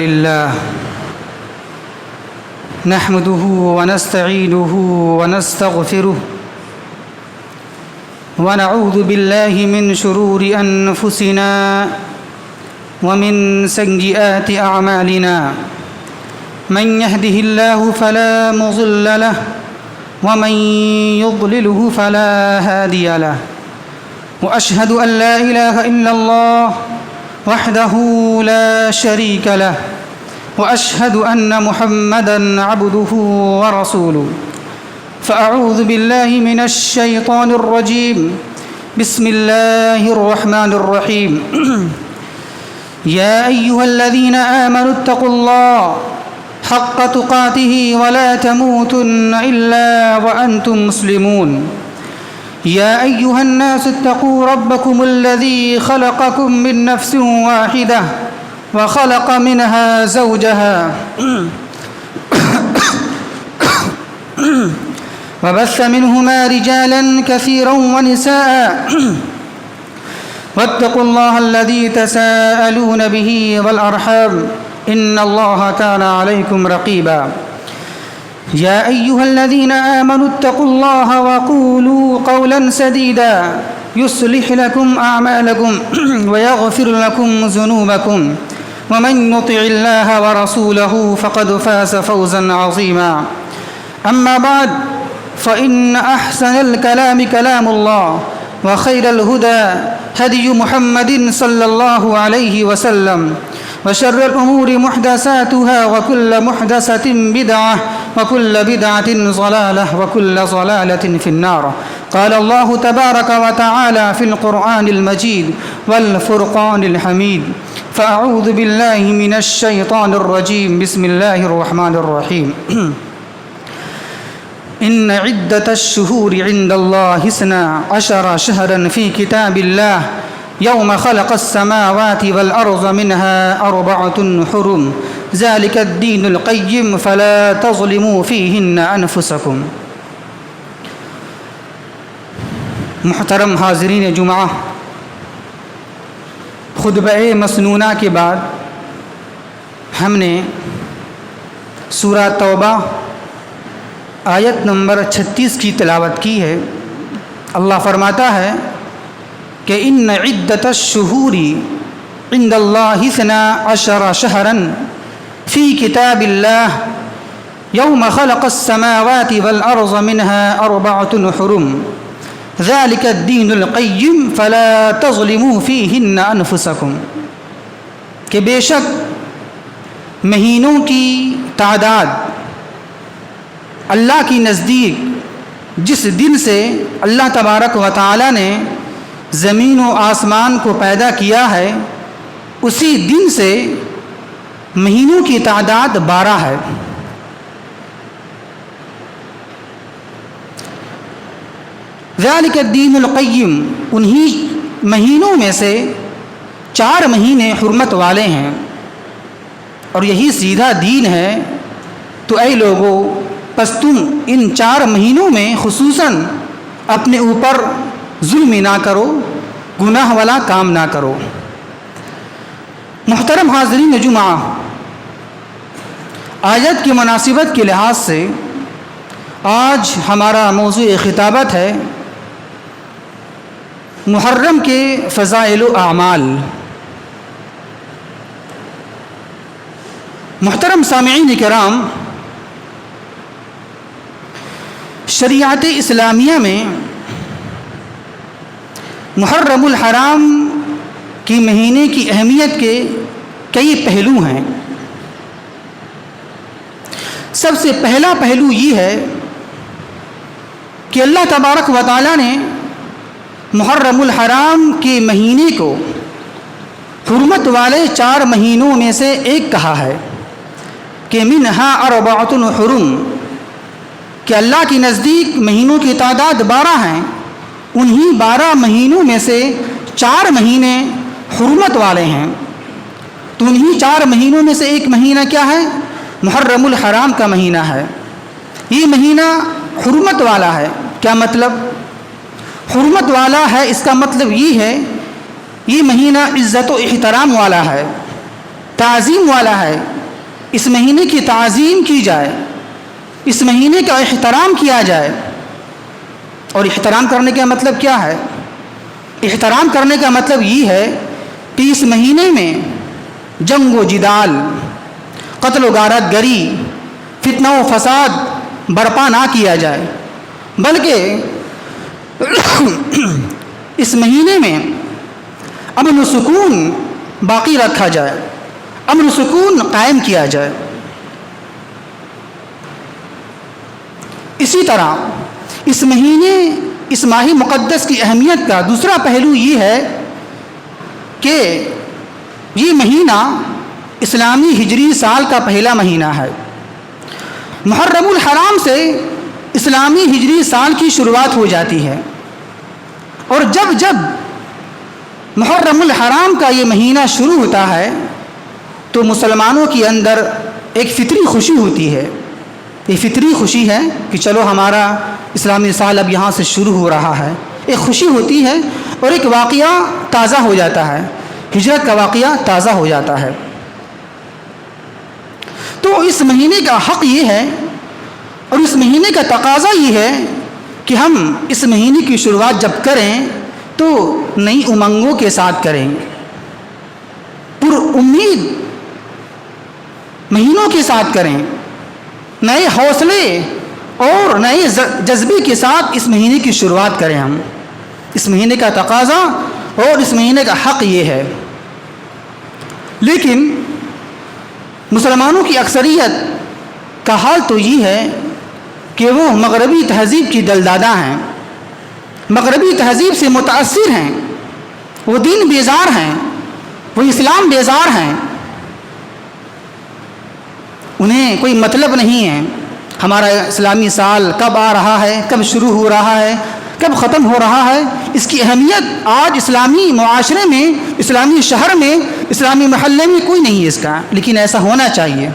لله نحمده ونستعينه ونستغفره ونعوذ بالله من شرور أنفسنا ومن سيئات أعمالنا من يهده الله فلا مضل له ومن يضلله فلا هادي له وأشهد أن لا إله إلا الله وحده لا شريك له وأشهد أن محمدًا عبده ورسوله فأعوذ بالله من الشيطان الرجيم بسم الله الرحمن الرحيم يا أيها الذين آمنوا اتقوا الله حق تقاته ولا تموتن إلا وأنتم مسلمون يا أيها الناس اتقوا ربكم الذي خلقكم من نفس واحدة وخلق منها زوجها وبث منهما رجالا كثيرا ونساء واتقوا الله الذي تساءلون به والأرحام إن الله كان عليكم رقيبا يا أيها الذين آمنوا اتقوا الله وقولوا قولا سديدا يصلح لكم أعمالكم ويغفر لكم ذنوبكم ومن يطع الله ورسوله فقد فاز فوزا عظيما أما بعد فإن أحسن الكلام كلام الله وخير الهدى هدي محمد صلى الله عليه وسلم وشر الأمور محدثاتها وكل محدثة بدعة وكل بدعة ضلالة وكل ضلالة في النار قال الله تبارك وتعالى في القرآن المجيد والفرقان الحميد فأعوذ بالله من الشيطان الرجيم بسم الله الرحمن الرحيم إن عدة الشهور عند الله 12 شهرا في كتاب الله يوم خلق السماوات والأرض منها 4 حرم ذلك الدين القيم فلا تظلموا فيهن أنفسكم. محترم حاضرین جمعہ، خطبہ مسنونہ کے بعد ہم نے سورہ توبہ آیت نمبر 36 کی تلاوت کی ہے. اللہ فرماتا ہے کہ ان عدت الشہور عند اللہ 12 شہرا فی کتاب اللہ یوم خلق السماوات والارض منها 4 حرم ذلك الدین القیم فلا تظلموا فیہن انفسکم. کہ بے شک مہینوں کی تعداد اللہ کی نزدیک جس دن سے اللہ تبارک و تعالی نے زمین و آسمان کو پیدا کیا ہے اسی دن سے مہینوں کی تعداد 12 ہے. ذالک الدین القیم، انہی مہینوں میں سے 4 مہینے حرمت والے ہیں اور یہی سیدھا دین ہے. تو اے لوگو، پس تم ان 4 مہینوں میں خصوصاً اپنے اوپر ظلم نہ کرو، گناہ والا کام نہ کرو. محترم حاضرین جمعہ، آیت کی مناسبت کے لحاظ سے آج ہمارا موضوع خطابت ہے محرم کے فضائل و اعمال. محترم سامعین کرام، شریعت اسلامیہ میں محرم الحرام کی مہینے کی اہمیت کے کئی پہلو ہیں. سب سے پہلا پہلو یہ ہے کہ اللہ تبارک و تعالی نے محرم الحرام کے مہینے کو حرمت والے 4 مہینوں میں سے ایک کہا ہے کہ منہا 4 حرم، کہ اللہ کے نزدیک مہینوں کی تعداد 12 ہیں. انہی 12 مہینوں میں سے 4 مہینے حرمت والے ہیں. تو انہی 4 مہینوں میں سے ایک مہینہ کیا ہے؟ محرم الحرام کا مہینہ ہے. یہ مہینہ حرمت والا ہے. کیا مطلب؟ حرمت والا ہے اس کا مطلب یہ ہے یہ مہینہ عزت و احترام والا ہے. تعظیم والا ہے، اس مہینے کی تعظیم کی جائے، اس مہینے کا احترام کیا جائے۔ اور احترام کرنے کا مطلب کیا ہے؟ احترام کرنے کا مطلب یہ ہے کہ اس مہینے میں جنگ و جدال، قتل و غارت گری، فتنہ و فساد برپا نہ کیا جائے، بلکہ اس مہینے میں امن و سکون باقی رکھا جائے، امن و سکون قائم کیا جائے۔ اسی طرح اس مہینے، اس ماہ مقدس کی اہمیت کا دوسرا پہلو یہ ہے کہ یہ مہینہ اسلامی ہجری سال کا پہلا مہینہ ہے۔ محرم الحرام سے اسلامی ہجری سال کی شروعات ہو جاتی ہے، اور جب جب محرم الحرام کا یہ مہینہ شروع ہوتا ہے تو مسلمانوں کے اندر ایک فطری خوشی ہوتی ہے۔ یہ فطری خوشی ہے کہ چلو ہمارا اسلامی سال اب یہاں سے شروع ہو رہا ہے، ایک خوشی ہوتی ہے، اور ایک واقعہ تازہ ہو جاتا ہے، ہجرت کا واقعہ تازہ ہو جاتا ہے۔ تو اس مہینے کا حق یہ ہے اور اس مہینے کا تقاضا یہ ہے کہ ہم اس مہینے کی شروعات جب کریں تو نئی امنگوں کے ساتھ کریں، پر امید مہینوں کے ساتھ کریں، نئے حوصلے اور نئے جذبے کے ساتھ اس مہینے کی شروعات کریں۔ ہم اس مہینے کا تقاضا اور اس مہینے کا حق یہ ہے۔ لیکن مسلمانوں کی اکثریت کا حال تو یہ ہے کہ وہ مغربی تہذیب کی دلدادہ ہیں، مغربی تہذیب سے متاثر ہیں، وہ دین بیزار ہیں، وہ اسلام بیزار ہیں۔ انہیں کوئی مطلب نہیں ہے ہمارا اسلامی سال کب آ رہا ہے، کب شروع ہو رہا ہے، کب ختم ہو رہا ہے۔ اس کی اہمیت آج اسلامی معاشرے میں، اسلامی شہر میں، اسلامی محلے میں کوئی نہیں ہے اس کا، لیکن ایسا ہونا چاہیے۔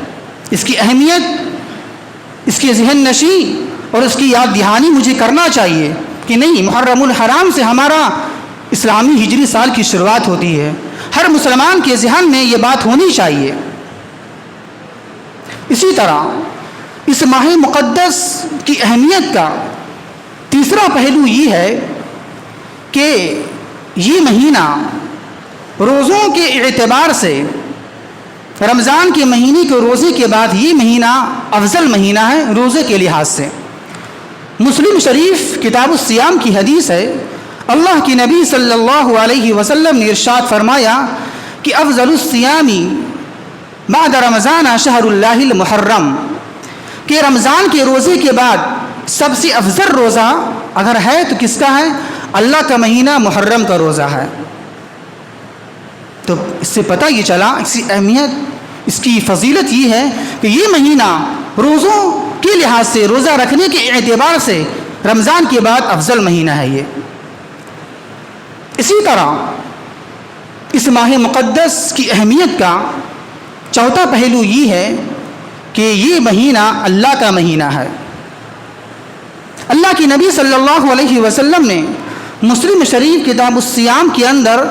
اس کی اہمیت، اس کی ذہن نشی اور اس کی یاد دہانی مجھے کرنا چاہیے کہ نہیں، محرم الحرام سے ہمارا اسلامی ہجری سال کی شروعات ہوتی ہے۔ ہر مسلمان کے ذہن میں یہ بات ہونی چاہیے۔ اسی طرح اس ماہ مقدس کی اہمیت کا تیسرا پہلو یہ ہے کہ یہ مہینہ روزوں کے اعتبار سے رمضان کے مہینے کے روزے کے بعد یہ مہینہ افضل مہینہ ہے روزے کے لحاظ سے۔ مسلم شریف کتاب الصیام کی حدیث ہے، اللہ کی نبی صلی اللہ علیہ وسلم نے ارشاد فرمایا کہ افضل الصیام بعد رمضان شہر اللہ المحرم، کہ رمضان کے روزے کے بعد سب سے افضل روزہ اگر ہے تو کس کا ہے؟ اللہ کا مہینہ محرم کا روزہ ہے۔ تو اس سے پتہ یہ چلا، اس کی اہمیت، اس کی فضیلت یہ ہے کہ یہ مہینہ روزوں کے لحاظ سے، روزہ رکھنے کے اعتبار سے رمضان کے بعد افضل مہینہ ہے یہ۔ اسی طرح اس ماہ مقدس کی اہمیت کا چوتھا پہلو یہ ہے کہ یہ مہینہ اللہ کا مہینہ ہے۔ اللہ کی نبی صلی اللہ علیہ وسلم نے مسلم شریف کتاب الصیام کے اندر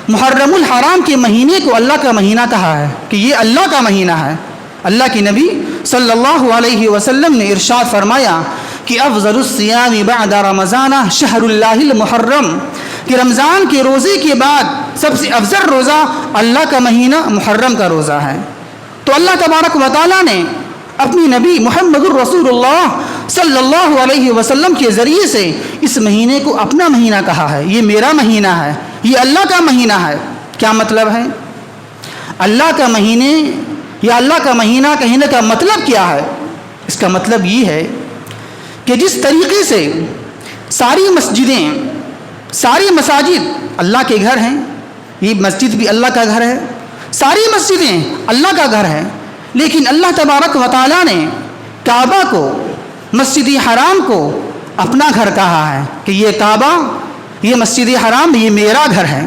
محرم الحرام کے مہینے کو اللہ کا مہینہ کہا ہے کہ یہ اللہ کا مہینہ ہے۔ اللہ کی نبی صلی اللہ علیہ وسلم نے ارشاد فرمایا کہ افضل الصیام بعد رمضان شہر اللہ المحرم، کہ رمضان کے روزے کے بعد سب سے افضل روزہ اللہ کا مہینہ محرم کا روزہ ہے۔ تو اللہ تبارک و تعالیٰ نے اپنی نبی محمد الرسول اللہ صلی اللہ علیہ وسلم کے ذریعے سے اس مہینے کو اپنا مہینہ کہا ہے، یہ میرا مہینہ ہے، یہ اللہ کا مہینہ ہے۔ کیا مطلب ہے؟ اللہ کا مہینے یا اللہ کا مہینہ کہنے کا مطلب کیا ہے؟ اس کا مطلب یہ ہے کہ جس طریقے سے ساری مسجدیں، ساری مساجد اللہ کے گھر ہیں، یہ مسجد بھی اللہ کا گھر ہے، ساری مسجدیں اللہ کا گھر ہے، لیکن اللہ تبارک و تعالیٰ نے کعبہ کو، مسجد حرام کو اپنا گھر کہا ہے کہ یہ کعبہ، یہ مسجد حرام، یہ میرا گھر ہے۔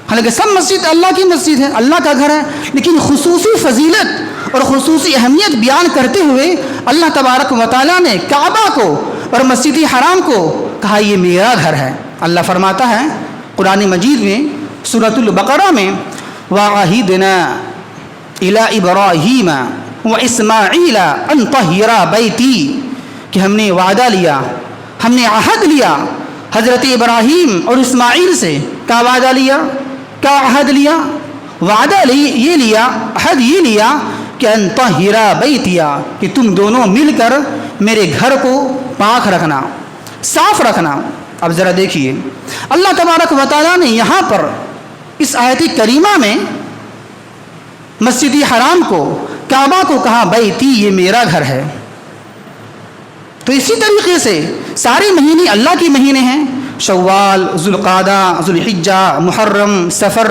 حالانکہ سب مسجد اللہ کی مسجد ہے، اللہ کا گھر ہے، لیکن خصوصی فضیلت اور خصوصی اہمیت بیان کرتے ہوئے اللہ تبارک و تعالیٰ نے کعبہ کو اور مسجد حرام کو کہا یہ میرا گھر ہے۔ اللہ فرماتا ہے قرآن مجید میں سورۃ البقرہ میں وَعَهِدْنَا الی ابراہیم و اسماعیل ان طہرا بیتی، کہ ہم نے وعدہ لیا، ہم نے عہد لیا حضرت ابراہیم اور اسماعیل سے. کیا وعدہ لیا، کیا عہد لیا؟ وعدہ یہ لیا، عہد یہ لیا کہ ان طہرا بیتیا، کہ تم دونوں مل کر میرے گھر کو پاک رکھنا، صاف رکھنا. اب ذرا دیکھیے اللہ تبارک و تعالیٰ نے یہاں پر اس آیت کریمہ میں مسجد حرام کو، کعبہ کو کہا بیتی، یہ میرا گھر ہے. تو اسی طریقے سے سارے مہینے اللہ کے مہینے ہیں، شوال، ذوالقعدہ، ذوالحجہ، محرم، سفر،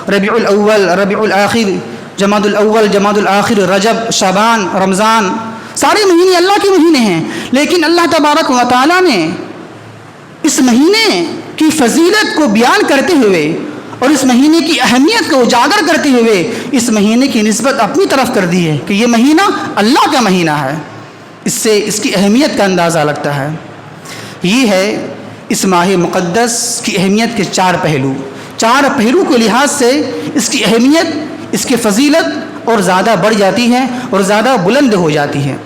ربیع الاول، ربیع الآخر، جماد الاول، جماد الآخر، رجب، شعبان، رمضان، سارے مہینے اللہ کے مہینے ہیں. لیکن اللہ تبارک و تعالیٰ نے اس مہینے کی فضیلت کو بیان کرتے ہوئے اور اس مہینے کی اہمیت کو اجاگر کرتے ہوئے اس مہینے کی نسبت اپنی طرف کر دی ہے کہ یہ مہینہ اللہ کا مہینہ ہے. اس سے اس کی اہمیت کا اندازہ لگتا ہے. یہ ہے اس ماہ مقدس کی اہمیت کے چار پہلو کے لحاظ سے اس کی اہمیت، اس کی فضیلت اور زیادہ بڑھ جاتی ہے اور زیادہ بلند ہو جاتی ہے.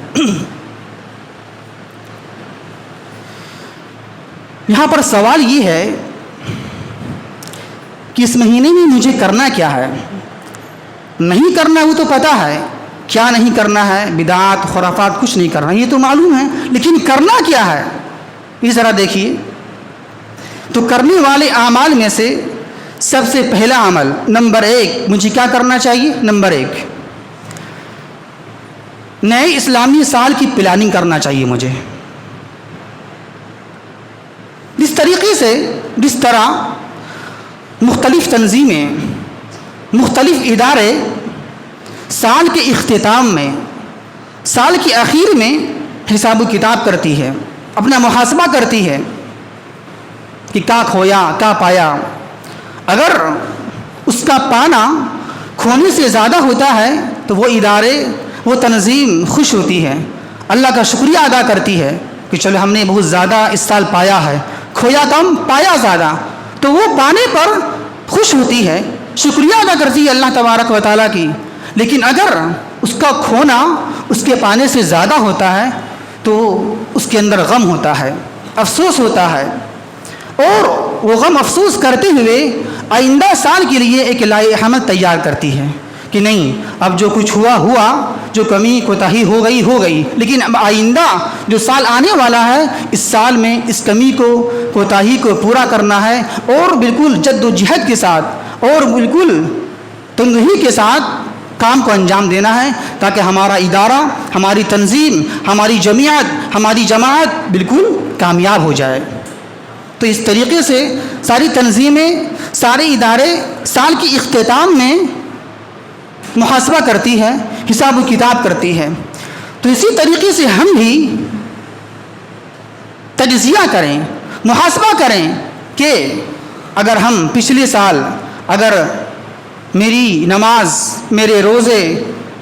یہاں پر سوال یہ ہے کہ اس مہینے میں مجھے کرنا کیا ہے؟ نہیں کرنا وہ تو پتہ ہے، کیا نہیں کرنا ہے، بدعات، خرافات، کچھ نہیں کرنا، یہ تو معلوم ہے. لیکن کرنا کیا ہے یہ ذرا دیکھیے. تو کرنے والے اعمال میں سے سب سے پہلا عمل، نمبر 1، مجھے کیا کرنا چاہیے؟ نمبر 1، نئے اسلامی سال کی پلاننگ کرنا چاہیے مجھے. جس طریقے سے، جس طرح مختلف تنظیمیں، مختلف ادارے سال کے اختتام میں، سال کے آخر میں حساب و کتاب کرتی ہے، اپنا محاسبہ کرتی ہے کہ کیا کھویا، کیا پایا. اگر اس کا پانا کھونے سے زیادہ ہوتا ہے تو وہ ادارے، وہ تنظیم خوش ہوتی ہے، اللہ کا شکریہ ادا کرتی ہے کہ چلو ہم نے بہت زیادہ اس سال پایا ہے، کھویا کم پایا زیادہ. تو وہ پانے پر خوش ہوتی ہے، شکریہ ادا کرتی ہے اللہ تبارک و تعالیٰ کی. لیکن اگر اس کا کھونا اس کے پانے سے زیادہ ہوتا ہے تو اس کے اندر غم ہوتا ہے، افسوس ہوتا ہے، اور وہ غم افسوس کرتے ہوئے آئندہ سال کے لیے ایک لائحہ عمل تیار کرتی ہے کہ نہیں، اب جو کچھ ہوا، جو کمی کوتاہی ہو گئی، لیکن اب آئندہ جو سال آنے والا ہے اس سال میں اس کمی کو، کوتاہی کو پورا کرنا ہے، اور بالکل جد و جہد کے ساتھ اور بالکل تندہی کے ساتھ کام کو انجام دینا ہے تاکہ ہمارا ادارہ، ہماری تنظیم، ہماری جماعت بالکل کامیاب ہو جائے. تو اس طریقے سے ساری تنظیمیں، سارے ادارے سال کے اختتام میں محاسبہ کرتی ہے، حساب و کتاب کرتی ہے. تو اسی طریقے سے ہم بھی تجزیہ کریں، محاسبہ کریں کہ اگر ہم پچھلے سال، اگر میری نماز، میرے روزے،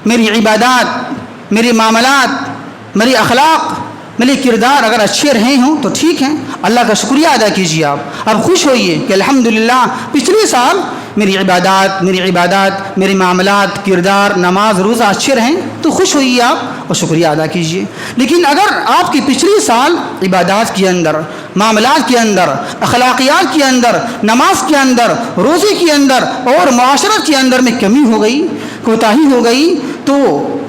میری عبادات، میرے معاملات، میری اخلاق، میرے کردار اگر اچھے رہے ہوں تو ٹھیک ہیں، اللہ کا شکریہ ادا کیجیے. آپ اب خوش ہوئیے کہ الحمدللہ پچھلے سال میری عبادات، میرے معاملات، کردار، نماز، روزہ اچھے رہیں تو خوش ہوئیے آپ اور شکریہ ادا کیجیے. لیکن اگر آپ کی پچھلے سال عبادات کے اندر، معاملات کے اندر، اخلاقیات کے اندر، نماز کے اندر، روزے کے اندر اور معاشرت کے اندر میں کمی ہو گئی، کوتاہی ہو گئی، تو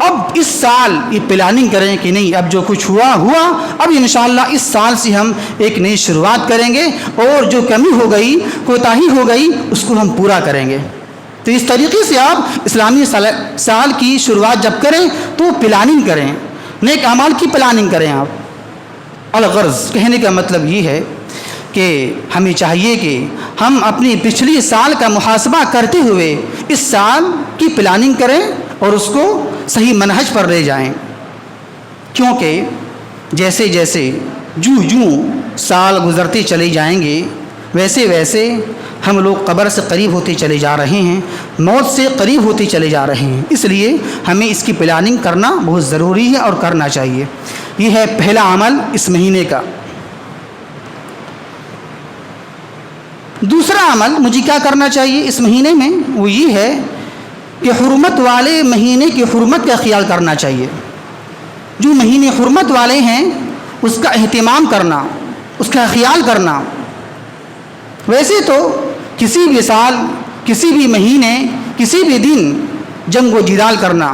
اب اس سال یہ پلاننگ کریں کہ نہیں، اب جو کچھ ہوا، اب انشاءاللہ اس سال سے ہم ایک نئی شروعات کریں گے اور جو کمی ہو گئی، کوتاہی ہو گئی، اس کو ہم پورا کریں گے. تو اس طریقے سے آپ اسلامی سال کی شروعات جب کریں تو پلاننگ کریں، نیک اعمال کی پلاننگ کریں. آپ الغرض کہنے کا مطلب یہ ہے کہ ہمیں چاہیے کہ ہم اپنی پچھلی سال کا محاسبہ کرتے ہوئے اس سال کی پلاننگ کریں اور اس کو صحیح منہج پر لے جائیں. کیونکہ جیسے جیسے جو سال گزرتے چلے جائیں گے ویسے ویسے ہم لوگ قبر سے قریب ہوتے چلے جا رہے ہیں، موت سے قریب ہوتے چلے جا رہے ہیں. اس لیے ہمیں اس کی پلاننگ کرنا بہت ضروری ہے اور کرنا چاہیے. یہ ہے پہلا عمل اس مہینے کا. دوسرا عمل مجھے کیا کرنا چاہیے اس مہینے میں، وہ یہ ہے کہ حرمت والے مہینے کی حرمت کا خیال کرنا چاہیے. جو مہینے حرمت والے ہیں اس کا اہتمام کرنا، اس کا خیال کرنا. ویسے تو کسی بھی سال، کسی بھی مہینے، کسی بھی دن جنگ و جدال کرنا،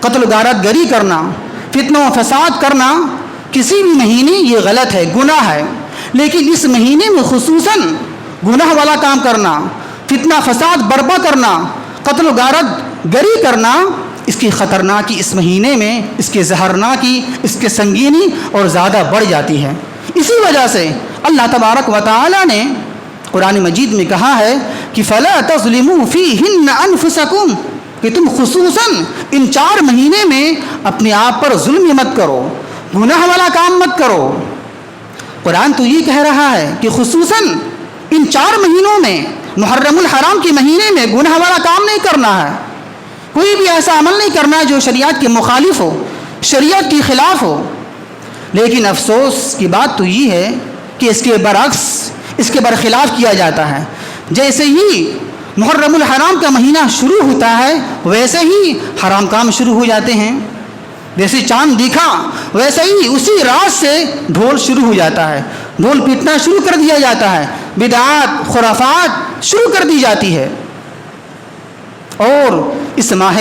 قتل و غارت گری کرنا، فتنہ و فساد کرنا کسی بھی مہینے یہ غلط ہے، گناہ ہے. لیکن اس مہینے میں خصوصاً گناہ والا کام کرنا، فتنہ فساد برپا کرنا، قتل و غارت گری کرنا، اس کی خطرناکی اس مہینے میں اس کے زہرناکی، اس کے سنگینی اور زیادہ بڑھ جاتی ہے. اسی وجہ سے اللہ تبارک و تعالی نے قرآن مجید میں کہا ہے کہ فَلَا تَظْلِمُوا فِيهِنَّ أَنفُسَكُمْ، کہ تم خصوصاً ان 4 مہینے میں اپنے آپ پر ظلم مت کرو، گناہ والا کام مت کرو. قرآن تو یہ کہہ رہا ہے کہ خصوصاً ان 4 مہینوں میں، محرم الحرام کے مہینے میں گناہ والا کام نہیں کرنا ہے. کوئی بھی ایسا عمل نہیں کرنا ہے جو شریعت کے مخالف ہو، شریعت کے خلاف ہو. لیکن افسوس کی بات تو یہ ہے کہ اس کے برعکس، اس کے برخلاف کیا جاتا ہے. جیسے ہی محرم الحرام کا مہینہ شروع ہوتا ہے ویسے ہی حرام کام شروع ہو جاتے ہیں. جیسے چاند دکھا ویسے ہی اسی رات سے ڈھول شروع ہو جاتا ہے، ڈھول پیٹنا شروع کر دیا جاتا ہے، بدعات خرافات شروع کر دی جاتی ہے، اور اس ماہ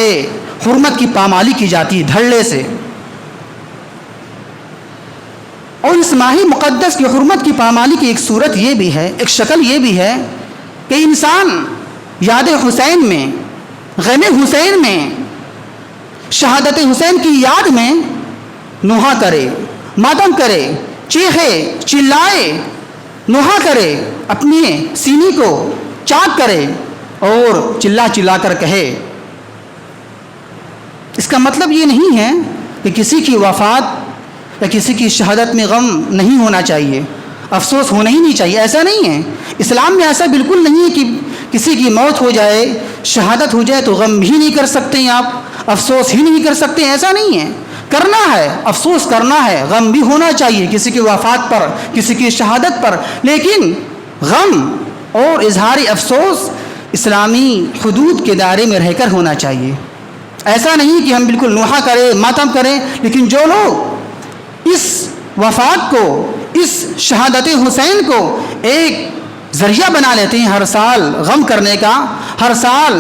حرمت کی پامالی کی جاتی ہے دھڑلے سے. اور اس ماہ مقدس کی حرمت کی پامالی کی ایک صورت یہ بھی ہے، ایک شکل یہ بھی ہے کہ انسان یاد حسین میں، غم حسین میں، شہادت حسین کی یاد میں نوحہ کرے، ماتم کرے، چیخے، چلائے، نوحہ کرے، اپنے سینے کو چاک کرے اور چلا چلا کر کہے. اس کا مطلب یہ نہیں ہے کہ کسی کی وفات یا کسی کی شہادت میں غم نہیں ہونا چاہیے، افسوس ہونا ہی نہیں چاہیے، ایسا نہیں ہے. اسلام میں ایسا بالکل نہیں ہے کہ کسی کی موت ہو جائے، شہادت ہو جائے تو غم بھی نہیں کر سکتے ہیں آپ، افسوس ہی نہیں کر سکتے، ایسا نہیں ہے. کرنا ہے، افسوس کرنا ہے، غم بھی ہونا چاہیے کسی کی وفات پر، کسی کی شہادت پر. لیکن غم اور اظہار افسوس اسلامی حدود کے دائرے میں رہ کر ہونا چاہیے. ایسا نہیں کہ ہم بالکل نوحہ کریں، ماتم کریں. لیکن جو لوگ اس وفات کو، اس شہادت حسین کو ایک ذریعہ بنا لیتے ہیں ہر سال غم کرنے کا، ہر سال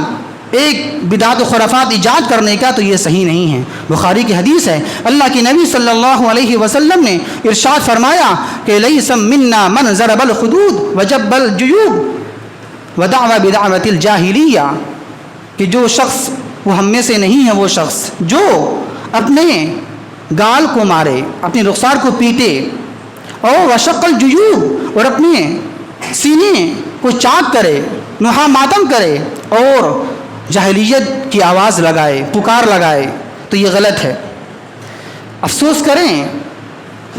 ایک بدعت و خرافات ایجاد کرنے کا، تو یہ صحیح نہیں ہے. بخاری کی حدیث ہے، اللہ کے نبی صلی اللہ علیہ وسلم نے ارشاد فرمایا کہ لیس منا من ضرب الخدود وجب الجیوب ودعا بدعوۃ الجاہلیہ، کہ جو شخص، وہ ہم میں سے نہیں ہے وہ شخص جو اپنے گال کو مارے، اپنی رخسار کو پیٹے، اور وشق الجیوب، اور اپنے سینے کو چاک کرے، نوحہ ماتم کرے، اور جاہلیت کی آواز لگائے، پکار لگائے، تو یہ غلط ہے. افسوس کریں،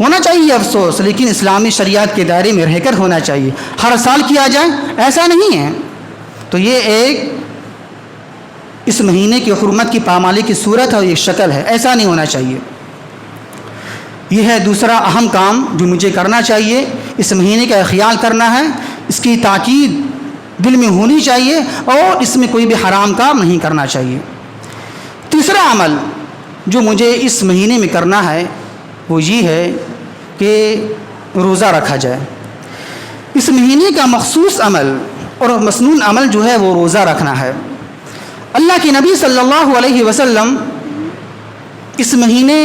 ہونا چاہیے افسوس، لیکن اسلامی شریعت کے دائرے میں رہ کر ہونا چاہیے. ہر سال کیا جائے ایسا نہیں ہے. تو یہ ایک اس مہینے کی حرمت کی پامالی کی صورت ہے اور یہ شکل ہے، ایسا نہیں ہونا چاہیے. یہ ہے دوسرا اہم کام جو مجھے کرنا چاہیے. اس مہینے کا خیال کرنا ہے، اس کی تاکید دل میں ہونی چاہیے، اور اس میں کوئی بھی حرام کام نہیں کرنا چاہیے. تیسرا عمل جو مجھے اس مہینے میں کرنا ہے وہ یہ ہے کہ روزہ رکھا جائے. اس مہینے کا مخصوص عمل اور مسنون عمل جو ہے وہ روزہ رکھنا ہے. اللہ کے نبی صلی اللہ علیہ وسلم اس مہینے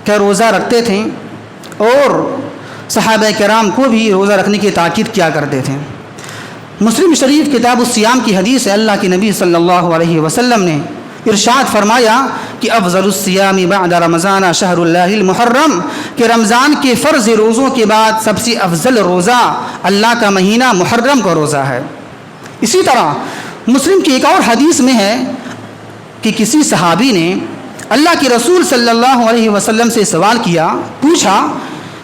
کا روزہ رکھتے تھے، اور صحابہ کرام کو بھی روزہ رکھنے کی تاکید کیا کرتے تھے. مسلم شریف کتاب الصیام کی حدیث ہے، اللہ کے نبی صلی اللہ علیہ وسلم نے ارشاد فرمایا کہ افضل الصیام بعد رمضان شہر اللہ المحرم، کہ رمضان کے فرض روزوں کے بعد سب سے افضل روزہ اللہ کا مہینہ محرم کا روزہ ہے. اسی طرح مسلم کی ایک اور حدیث میں ہے کہ کسی صحابی نے اللہ کے رسول صلی اللہ علیہ وسلم سے سوال کیا، پوچھا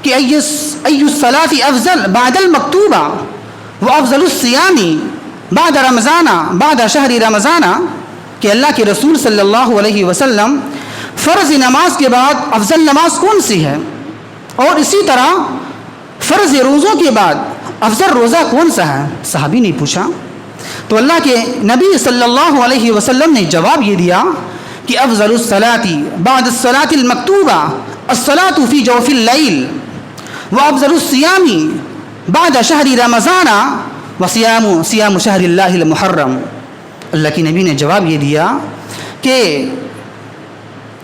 کہ ای الصلاۃ افضل بعد المکتوبہ وافضل الصیام بعد رمضان بعد شہر رمضان، کہ اللہ کے رسول صلی اللہ علیہ وسلم فرض نماز کے بعد افضل نماز کون سی ہے، اور اسی طرح فرض روزوں کے بعد افضل روزہ کون سا ہے. صحابی نے پوچھا. تو اللہ کے نبی صلی اللہ علیہ وسلم نے جواب یہ دیا کہ افضل الصلاۃ بعد الصلاۃ المکتوبہ الصلاۃ فی جوف اللیل وافضل الصیام بعد شہر رمضان وصیام شہر اللہ المحرم۔ اللہ کے نبی نے جواب یہ دیا کہ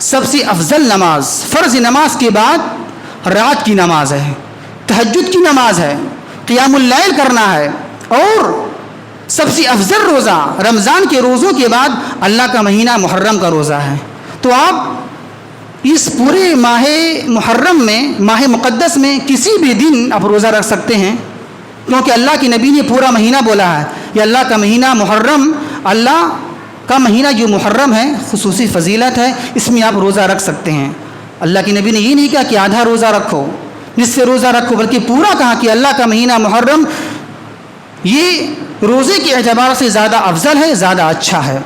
سب سے افضل نماز فرض نماز کے بعد رات کی نماز ہے، تہجد کی نماز ہے، قیام اللیل کرنا ہے، اور سب سے افضل روزہ رمضان کے روزوں کے بعد اللہ کا مہینہ محرم کا روزہ ہے۔ تو آپ اس پورے ماہ محرم میں، ماہ مقدس میں کسی بھی دن آپ روزہ رکھ سکتے ہیں، کیونکہ اللہ کے نبی نے پورا مہینہ بولا ہے۔ یہ اللہ کا مہینہ محرم، اللہ کا مہینہ جو محرم ہے خصوصی فضیلت ہے، اس میں آپ روزہ رکھ سکتے ہیں۔ اللہ کے نبی نے یہ نہیں کہا کہ آدھا روزہ رکھو، نصف روزہ رکھو، بلکہ پورا کہا کہ اللہ کا مہینہ محرم یہ روزے کے اعتبار سے زیادہ افضل ہے، زیادہ اچھا ہے۔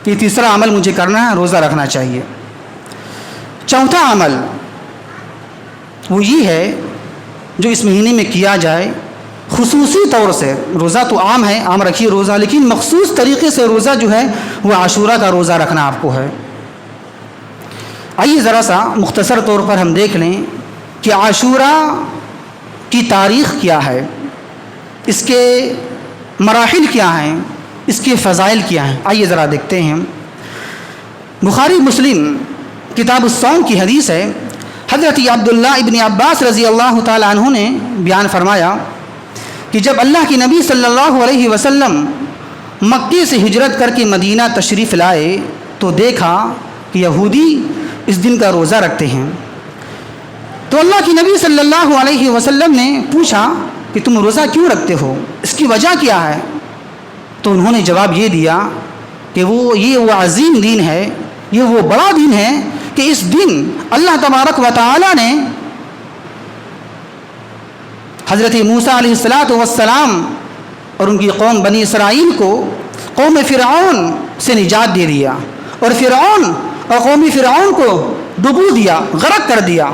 یہ تیسرا عمل مجھے کرنا ہے، روزہ رکھنا چاہیے۔ چوتھا عمل وہ یہ ہے جو اس مہینے میں کیا جائے، خصوصی طور سے، روزہ تو عام ہے، عام رکھیے روزہ، لیکن مخصوص طریقے سے روزہ جو ہے وہ عاشورہ کا روزہ رکھنا آپ کو ہے۔ آئیے ذرا سا مختصر طور پر ہم دیکھ لیں کہ عاشورہ کی تاریخ کیا ہے، اس کے مراحل کیا ہیں، اس کے فضائل کیا ہیں۔ آئیے ذرا دیکھتے ہیں۔ بخاری مسلم کتاب الصوم کی حدیث ہے، حضرت عبداللہ ابن عباس رضی اللہ تعالی عنہ نے بیان فرمایا کہ جب اللہ کے نبی صلی اللہ علیہ وسلم مکے سے ہجرت کر کے مدینہ تشریف لائے تو دیکھا کہ یہودی اس دن کا روزہ رکھتے ہیں۔ تو اللہ کے نبی صلی اللہ علیہ وسلم نے پوچھا کہ تم روزہ کیوں رکھتے ہو، اس کی وجہ کیا ہے؟ تو انہوں نے جواب یہ دیا کہ یہ وہ عظیم دین ہے، یہ وہ بڑا دین ہے کہ اس دن اللہ تبارک و تعالی نے حضرت موسیٰ علیہ السلام اور ان کی قوم بنی اسرائیل کو قوم فرعون سے نجات دے دیا، اور فرعون اور قوم فرعون کو ڈبو دیا، غرق کر دیا۔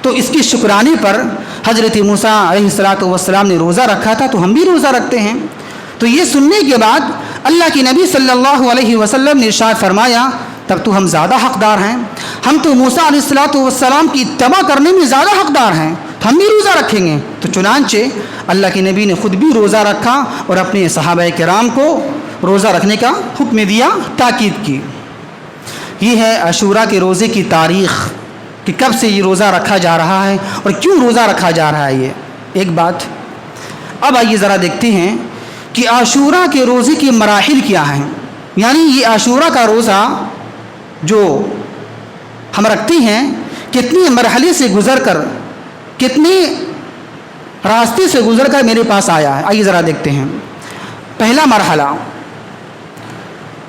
تو اس کی شکرانے پر حضرت موسیٰ علیہ السلام نے روزہ رکھا تھا، تو ہم بھی روزہ رکھتے ہیں۔ تو یہ سننے کے بعد اللہ کے نبی صلی اللہ علیہ وسلم نے ارشاد فرمایا تب تو ہم زیادہ حقدار ہیں، ہم تو موسیٰ علیہ السلام کی اتباع کرنے میں زیادہ حقدار ہیں، ہم بھی روزہ رکھیں گے۔ تو چنانچہ اللہ کے نبی نے خود بھی روزہ رکھا اور اپنے صحابہ کرام کو روزہ رکھنے کا حکم دیا، تاکید کی۔ یہ ہے عاشورہ کے روزے کی تاریخ کہ کب سے یہ روزہ رکھا جا رہا ہے اور کیوں روزہ رکھا جا رہا ہے۔ یہ ایک بات۔ اب آئیے ذرا دیکھتے ہیں کہ عاشورہ کے روزے کے مراحل کیا ہیں، یعنی یہ عاشورہ کا روزہ جو ہم رکھتے ہیں کتنے مرحلے سے گزر کر، کتنے راستے سے گزر کر میرے پاس آیا ہے۔ آئیے ذرا دیکھتے ہیں۔ پہلا مرحلہ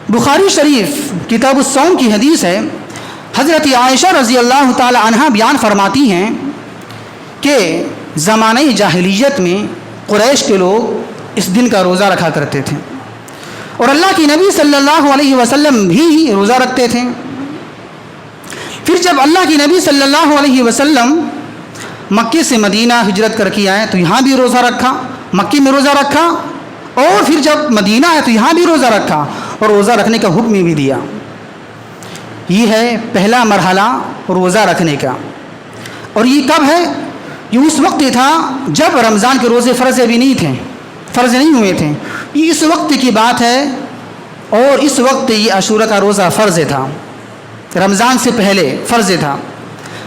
بخاری شریف کتاب الصوم کی حدیث ہے، حضرت عائشہ رضی اللہ تعالی عنہا بیان فرماتی ہیں کہ زمانہ جاہلیت میں قریش کے لوگ اس دن کا روزہ رکھا کرتے تھے، اور اللہ کے نبی صلی اللہ علیہ وسلم بھی روزہ رکھتے تھے۔ پھر جب اللہ کے نبی صلی اللہ علیہ وسلم مکے سے مدینہ ہجرت کر کے آئے تو یہاں بھی روزہ رکھا، مکے میں روزہ رکھا، اور پھر جب مدینہ آئے تو یہاں بھی روزہ رکھا اور روزہ رکھنے کا حکم بھی دیا۔ یہ ہے پہلا مرحلہ روزہ رکھنے کا۔ اور یہ کب ہے؟ یہ اس وقت تھا جب رمضان کے روزے فرض بھی نہیں تھے، فرض نہیں ہوئے تھے، یہ اس وقت کی بات ہے، اور اس وقت یہ عاشورہ کا روزہ فرض تھا، رمضان سے پہلے فرض تھا۔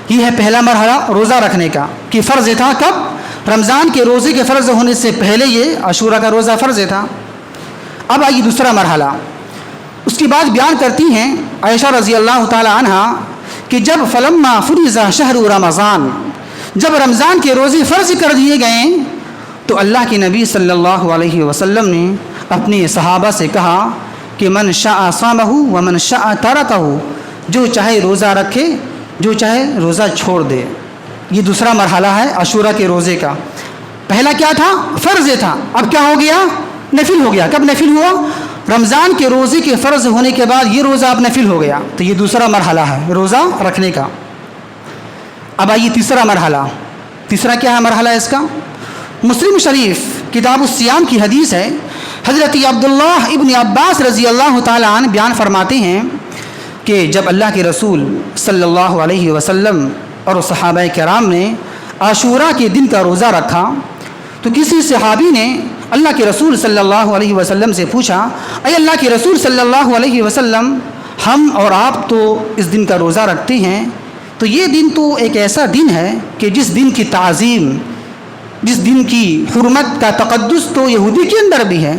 یہ ہے پہلا مرحلہ روزہ رکھنے کا کہ فرض تھا کب؟ رمضان کے روزے کے فرض ہونے سے پہلے یہ عاشورہ کا روزہ فرض تھا۔ اب آئیے دوسرا مرحلہ۔ اس کی بات بیان کرتی ہیں عائشہ رضی اللہ تعالی عنہا کہ جب فلما فرض شہر رمضان، جب رمضان کے روزے فرض کر دیے گئے تو اللہ کے نبی صلی اللہ علیہ وسلم نے اپنے صحابہ سے کہا کہ من شاء صامہ ومن شاء ترکہ، جو چاہے روزہ رکھے، جو چاہے روزہ چھوڑ دے۔ یہ دوسرا مرحلہ ہے عاشورہ کے روزے کا۔ پہلا کیا تھا؟ فرض تھا، اب کیا ہو گیا؟ نفل ہو گیا۔ کب نفل ہوا؟ رمضان کے روزے کے فرض ہونے کے بعد یہ روزہ اب نفل ہو گیا، تو یہ دوسرا مرحلہ ہے روزہ رکھنے کا۔ اب آئیے تیسرا مرحلہ۔ تیسرا کیا ہے مرحلہ اس کا؟ مسلم شریف کتاب الصیام کی حدیث ہے، حضرت عبداللہ ابن عباس رضی اللہ تعالیٰ عنہ بیان فرماتے ہیں کہ جب اللہ کے رسول صلی اللہ علیہ وسلم اور صحابہ کرام نے عاشورہ کے دن کا روزہ رکھا تو کسی صحابی نے اللہ کے رسول صلی اللہ علیہ وسلم سے پوچھا، اے اللہ کے رسول صلی اللہ علیہ وسلم، ہم اور آپ تو اس دن کا روزہ رکھتے ہیں، تو یہ دن تو ایک ایسا دن ہے کہ جس دن کی تعظیم، جس دن کی حرمت کا تقدس تو یہودی کے اندر بھی ہے،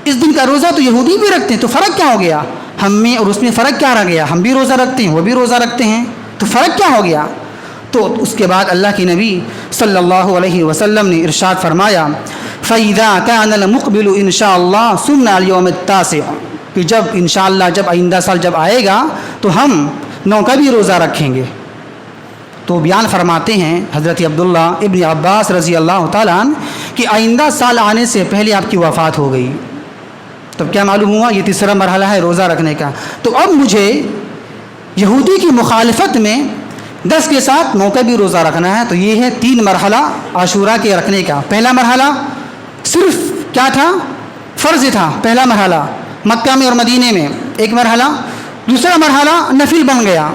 اس دن کا روزہ تو یہودی بھی رکھتے ہیں، تو فرق کیا ہو گیا ہم میں اور اس میں؟ فرق کیا رہ گیا؟ ہم بھی روزہ رکھتے ہیں، وہ بھی روزہ رکھتے ہیں، تو فرق کیا ہو گیا؟ تو اس کے بعد اللہ کے نبی صلی اللہ علیہ وسلم نے ارشاد فرمایا، فَإِذَا كَانَ الْمُقْبِلُ إِنْ شَاءَ اللَّهُ صُمْنَا الْيَوْمَ التَّاسِعَ، کہ جب انشاءاللہ جب آئندہ سال جب آئے گا تو ہم 9 کا بھی روزہ رکھیں گے۔ تو بیان فرماتے ہیں حضرت عبداللہ ابن عباس رضی اللہ تعالیٰ عنہ کہ آئندہ سال آنے سے پہلے آپ کی وفات ہو گئی۔ تب کیا معلوم ہوا؟ یہ تیسرا مرحلہ ہے روزہ رکھنے کا۔ تو اب مجھے یہودی کی مخالفت میں 10 کے ساتھ 9 کا بھی روزہ رکھنا ہے۔ تو یہ ہے 3 مرحلہ عاشورہ کے رکھنے کا۔ پہلا مرحلہ صرف کیا تھا؟ فرض تھا، پہلا مرحلہ مکہ میں اور مدینے میں ایک مرحلہ، دوسرا مرحلہ نفل بن گیا،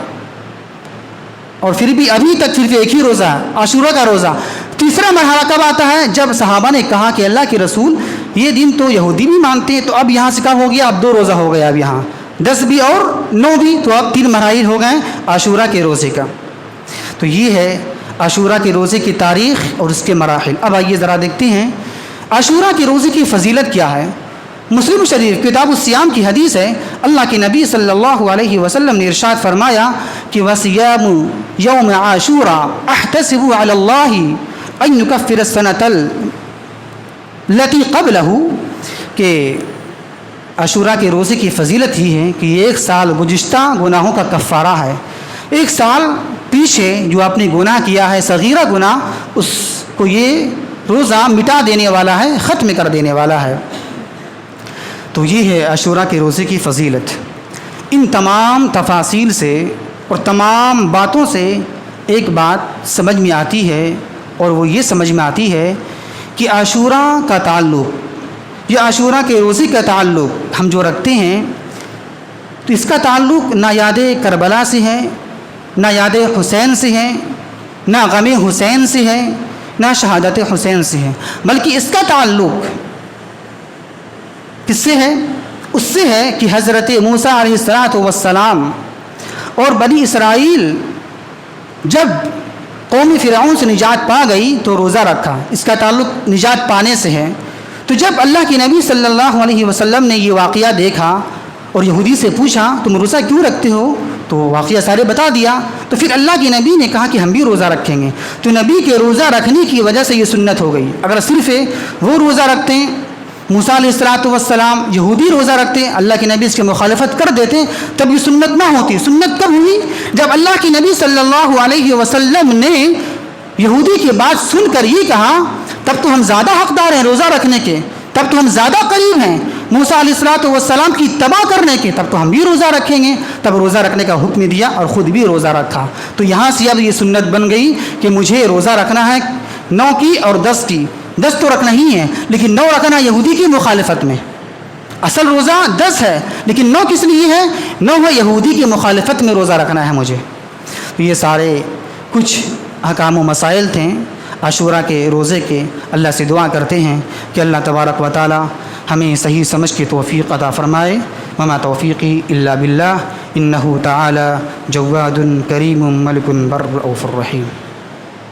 اور پھر بھی ابھی تک صرف ایک ہی روزہ ہے، عاشورہ کا روزہ۔ تیسرا مرحلہ کب آتا ہے؟ جب صحابہ نے کہا کہ اللہ کے رسول یہ دن تو یہودی بھی مانتے ہیں، تو اب یہاں سے کیا ہو گیا؟ اب 2 روزہ ہو گیا، اب یہاں 10 بھی اور 9 بھی، تو اب 3 مراحل ہو گئے عاشورہ کے روزے کا۔ تو یہ ہے عاشورہ کے روزے کی تاریخ اور اس کے مراحل۔ اب آئیے ذرا دیکھتے ہیں عاشورہ کے روزے کی فضیلت کیا ہے۔ مسلم شریف کتاب الصیام کی حدیث ہے، اللہ کے نبی صلی اللہ علیہ وسلم نے ارشاد فرمایا کہ وَصِيَامُ يَوْمِ عَاشُورَا أَحْتَسِبُ عَلَى اللَّهِ أَن يُكَفِّرَ السَّنَةَ الَّتِي قَبْلَهُ، کہ عاشورہ کے روزے کی فضیلت ہی ہے کہ ایک سال گزشتہ گناہوں کا کفارہ ہے۔ ایک سال پیچھے جو آپ نے گناہ کیا ہے، صغیرہ گناہ، اس کو یہ روزہ مٹا دینے والا ہے، ختم کر دینے والا ہے۔ تو یہ ہے عاشورہ کے روزے کی فضیلت۔ ان تمام تفاصیل سے اور تمام باتوں سے ایک بات سمجھ میں آتی ہے، اور وہ یہ سمجھ میں آتی ہے کہ عاشورہ کا تعلق، یہ عاشورہ کے روزے کا تعلق ہم جو رکھتے ہیں، تو اس کا تعلق نہ یاد کربلا سے ہے، نہ یاد حسین سے ہے، نہ غم حسین سے ہے، نہ شہادت حسین سے ہے، بلکہ اس کا تعلق کس سے ہے؟ اس سے ہے کہ حضرت موسیٰ علیہ السلام اور بنی اسرائیل جب قوم فرعون سے نجات پا گئی تو روزہ رکھا، اس کا تعلق نجات پانے سے ہے۔ تو جب اللہ کے نبی صلی اللہ علیہ وسلم نے یہ واقعہ دیکھا اور یہودی سے پوچھا تم روزہ کیوں رکھتے ہو، تو واقعہ سارے بتا دیا، تو پھر اللہ کے نبی نے کہا کہ ہم بھی روزہ رکھیں گے۔ تو نبی کے روزہ رکھنے کی وجہ سے یہ سنت ہو گئی۔ اگر صرف وہ روزہ رکھتے ہیں، موسیٰ علیہ السلام یہودی روزہ رکھتے ہیں، اللہ کے نبی اس کی مخالفت کر دیتے، تب یہ سنت نہ ہوتی۔ سنت کب ہوئی؟ جب اللہ کے نبی صلی اللہ علیہ وسلم نے یہودی کی بات سن کر یہ کہا تب تو ہم زیادہ حقدار ہیں روزہ رکھنے کے، تب تو ہم زیادہ قریب ہیں موسیٰ علیہ السلام کی اتباع کرنے کے، تب تو ہم بھی روزہ رکھیں گے۔ تب روزہ رکھنے کا حکم دیا اور خود بھی روزہ رکھا۔ تو یہاں سے اب یہ سنت بن گئی کہ مجھے روزہ رکھنا ہے 9 کی اور 10 کی۔ 10 تو رکھنا ہی ہے، لیکن 9 رکھنا یہودی کی مخالفت میں۔ اصل روزہ 10 ہے، لیکن 9 کس لیے ہے؟ 9 ہے یہودی کی مخالفت میں روزہ رکھنا ہے مجھے۔ تو یہ سارے کچھ احکام و مسائل تھے عاشورہ کے روزے کے۔ اللہ سے دعا کرتے ہیں کہ اللہ تبارک و تعالی ہمیں صحیح سمجھ کی توفیق عطا فرمائے۔ وما توفیقی الا باللہ، انہ تعالی جواد کریم ملک بر رؤوف الرحیم۔